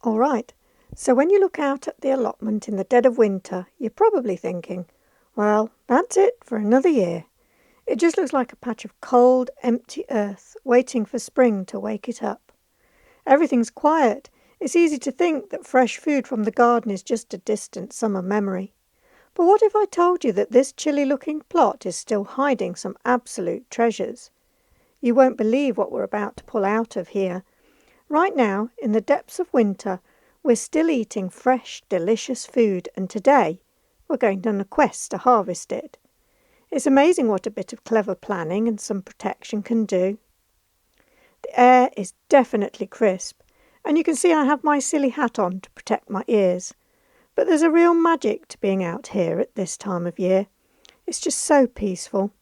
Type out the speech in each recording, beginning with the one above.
All right, so when you look out at the allotment in the dead of winter, you're probably thinking, well, that's it for another year. It just looks like a patch of cold, empty earth waiting for spring to wake it up. Everything's quiet. It's easy to think that fresh food from the garden is just a distant summer memory. But what if I told you that this chilly-looking plot is still hiding some absolute treasures? You won't believe what we're about to pull out of here. Right now, in the depths of winter, we're still eating fresh, delicious food, and today we're going on a quest to harvest it. It's amazing what a bit of clever planning and some protection can do. The air is definitely crisp, and you can see I have my silly hat on to protect my ears. But there's a real magic to being out here at this time of year. It's just so peaceful.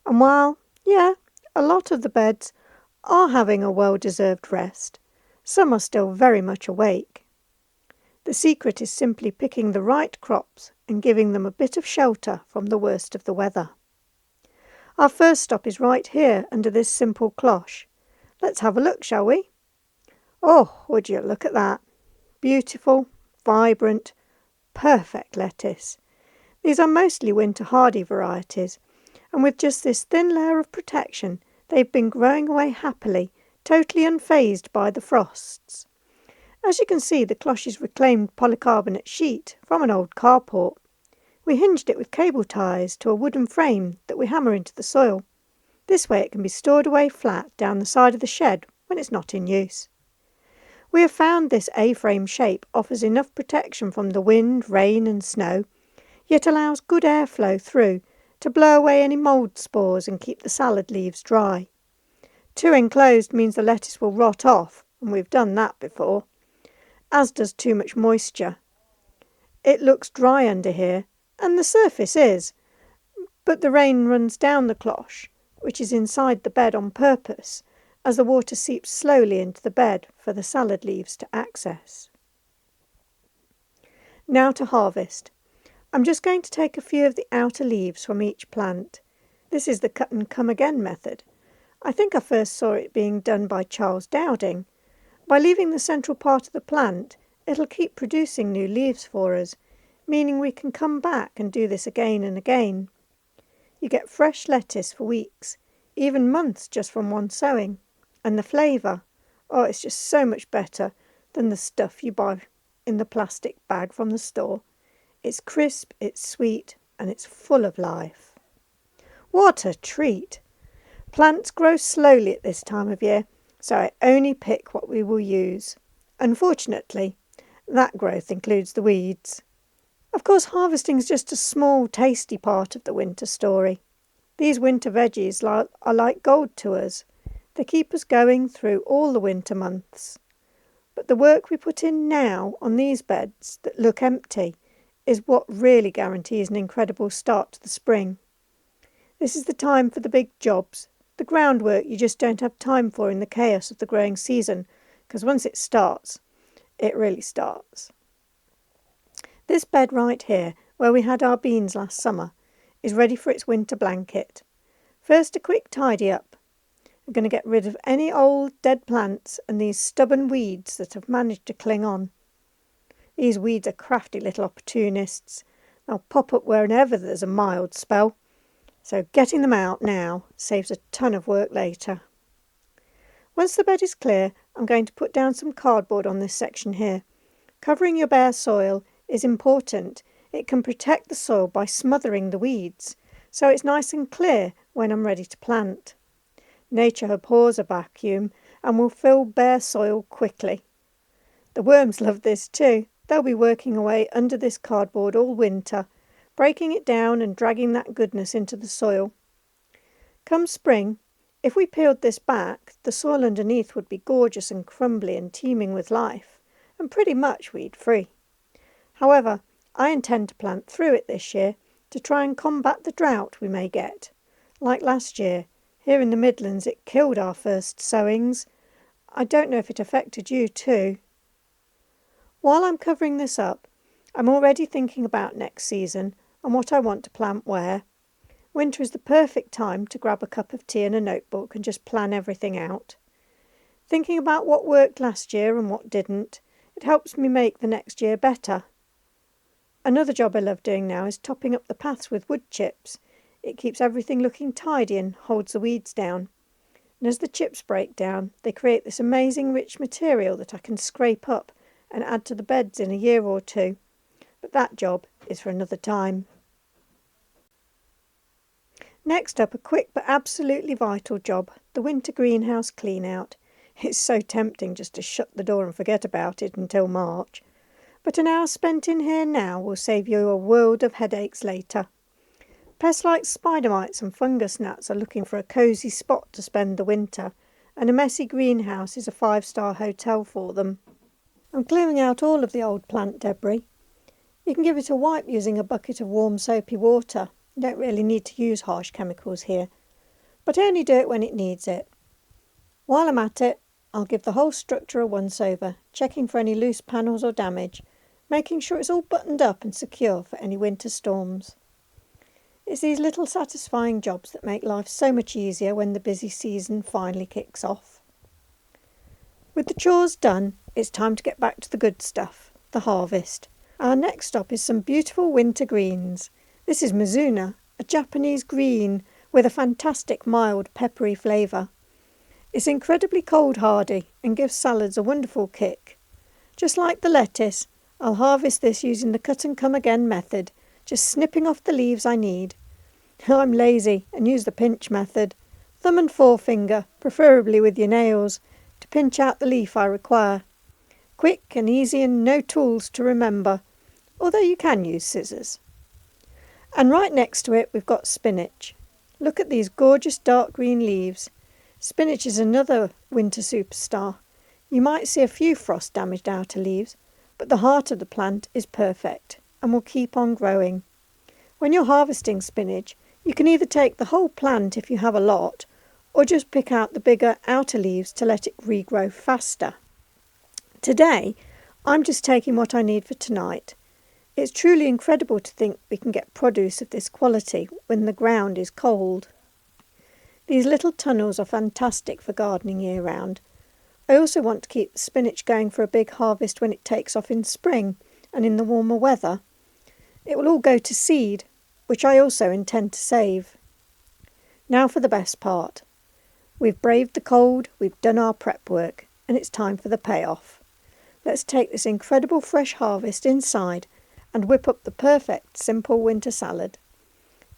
And while, a lot of the beds are having a well-deserved rest, some are still very much awake. The secret is simply picking the right crops and giving them a bit of shelter from the worst of the weather. Our first stop is right here under this simple cloche. Let's have a look, shall we? Oh, would you look at that? Beautiful, vibrant, perfect lettuce. These are mostly winter hardy varieties, and with just this thin layer of protection, they've been growing away happily, totally unfazed by the frosts. As you can see, the cloches reclaimed polycarbonate sheet from an old carport. We hinged it with cable ties to a wooden frame that we hammer into the soil. This way it can be stored away flat down the side of the shed when it's not in use. We have found this A-frame shape offers enough protection from the wind, rain and snow, yet allows good airflow through to blow away any mould spores and keep the salad leaves dry. Too enclosed means the lettuce will rot off, and we've done that before, as does too much moisture. It looks dry under here, and the surface is, but the rain runs down the cloche, which is inside the bed on purpose, as the water seeps slowly into the bed for the salad leaves to access. Now to harvest. I'm just going to take a few of the outer leaves from each plant. This is the cut and come again method. I think I first saw it being done by Charles Dowding. By leaving the central part of the plant, it'll keep producing new leaves for us, meaning we can come back and do this again and again. You get fresh lettuce for weeks, even months just from one sowing. And the flavour, it's just so much better than the stuff you buy in the plastic bag from the store. It's crisp, it's sweet, and it's full of life. What a treat! Plants grow slowly at this time of year, so I only pick what we will use. Unfortunately, that growth includes the weeds. Of course, harvesting is just a small, tasty part of the winter story. These winter veggies are like gold to us. They keep us going through all the winter months. But the work we put in now on these beds that look empty is what really guarantees an incredible start to the spring. This is the time for the big jobs, the groundwork you just don't have time for in the chaos of the growing season, because once it starts, it really starts. This bed right here, where we had our beans last summer, is ready for its winter blanket. First, a quick tidy up. I'm going to get rid of any old dead plants and these stubborn weeds that have managed to cling on. These weeds are crafty little opportunists. They'll pop up whenever there's a mild spell. So getting them out now saves a ton of work later. Once the bed is clear, I'm going to put down some cardboard on this section here. Covering your bare soil is important. It can protect the soil by smothering the weeds, so it's nice and clear when I'm ready to plant. Nature abhors a vacuum and will fill bare soil quickly. The worms love this too. They'll be working away under this cardboard all winter, breaking it down and dragging that goodness into the soil. Come spring, if we peeled this back, the soil underneath would be gorgeous and crumbly and teeming with life, and pretty much weed-free. However, I intend to plant through it this year to try and combat the drought we may get. Like last year, here in the Midlands it killed our first sowings. I don't know if it affected you too. While I'm covering this up, I'm already thinking about next season and what I want to plant where. Winter is the perfect time to grab a cup of tea and a notebook and just plan everything out. Thinking about what worked last year and what didn't It helps me make the next year better. Another job I love doing now is topping up the paths with wood chips. It keeps everything looking tidy and holds the weeds down. And as the chips break down, they create this amazing rich material that I can scrape up and add to the beds in a year or two. But that job is for another time. Next up, a quick but absolutely vital job, the winter greenhouse clean out. It's so tempting just to shut the door and forget about it until March. But an hour spent in here now will save you a world of headaches later. Pests like spider mites and fungus gnats are looking for a cosy spot to spend the winter, and a messy greenhouse is a 5-star hotel for them. I'm clearing out all of the old plant debris. You can give it a wipe using a bucket of warm soapy water. You don't really need to use harsh chemicals here, but only do it when it needs it. While I'm at it, I'll give the whole structure a once-over, checking for any loose panels or damage, making sure it's all buttoned up and secure for any winter storms. It's these little satisfying jobs that make life so much easier when the busy season finally kicks off. With the chores done, it's time to get back to the good stuff, the harvest. Our next stop is some beautiful winter greens. This is Mizuna, a Japanese green with a fantastic mild peppery flavour. It's incredibly cold hardy and gives salads a wonderful kick. Just like the lettuce, I'll harvest this using the cut and come again method, just snipping off the leaves I need. I'm lazy and use the pinch method, thumb and forefinger, preferably with your nails, to pinch out the leaf I require. Quick and easy and no tools to remember, although you can use scissors. And right next to it we've got spinach. Look at these gorgeous dark green leaves. Spinach is another winter superstar. You might see a few frost-damaged outer leaves, but the heart of the plant is perfect and will keep on growing. When you're harvesting spinach, you can either take the whole plant if you have a lot, or just pick out the bigger outer leaves to let it regrow faster. Today, I'm just taking what I need for tonight. It's truly incredible to think we can get produce of this quality when the ground is cold. These little tunnels are fantastic for gardening year-round. I also want to keep the spinach going for a big harvest when it takes off in spring and in the warmer weather. It will all go to seed, which I also intend to save. Now for the best part. We've braved the cold, we've done our prep work, and it's time for the payoff. Let's take this incredible fresh harvest inside and whip up the perfect simple winter salad.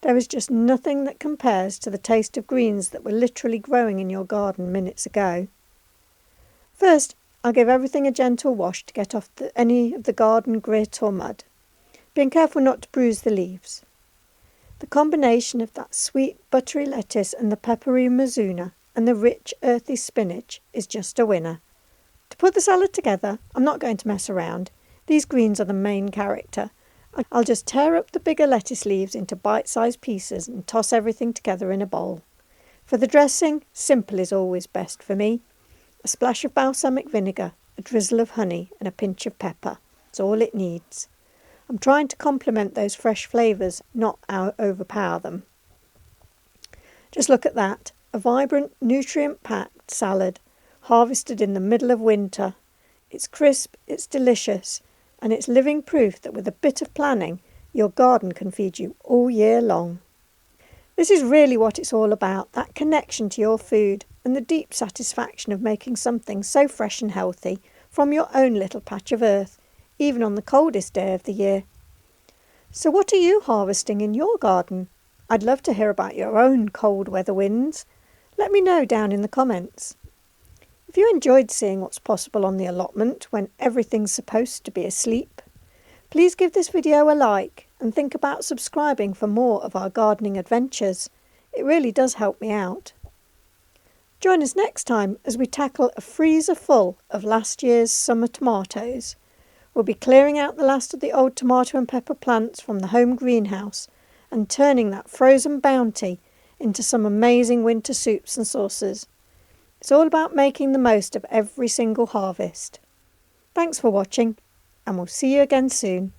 There is just nothing that compares to the taste of greens that were literally growing in your garden minutes ago. First, I'll give everything a gentle wash to get off any of the garden grit or mud, being careful not to bruise the leaves. The combination of that sweet buttery lettuce and the peppery Mizuna and the rich earthy spinach is just a winner. To put the salad together, I'm not going to mess around. These greens are the main character. I'll just tear up the bigger lettuce leaves into bite-sized pieces and toss everything together in a bowl. For the dressing, simple is always best for me. A splash of balsamic vinegar, a drizzle of honey and a pinch of pepper. That's all it needs. I'm trying to complement those fresh flavours, not overpower them. Just look at that, a vibrant, nutrient-packed salad, harvested in the middle of winter. It's crisp, it's delicious, and it's living proof that with a bit of planning, your garden can feed you all year long. This is really what it's all about, that connection to your food and the deep satisfaction of making something so fresh and healthy from your own little patch of earth, even on the coldest day of the year. So what are you harvesting in your garden? I'd love to hear about your own cold weather wins. Let me know down in the comments. If you enjoyed seeing what's possible on the allotment when everything's supposed to be asleep, please give this video a like and think about subscribing for more of our gardening adventures. It really does help me out. Join us next time as we tackle a freezer full of last year's summer tomatoes. We'll be clearing out the last of the old tomato and pepper plants from the home greenhouse and turning that frozen bounty into some amazing winter soups and sauces. It's all about making the most of every single harvest. Thanks for watching, and we'll see you again soon.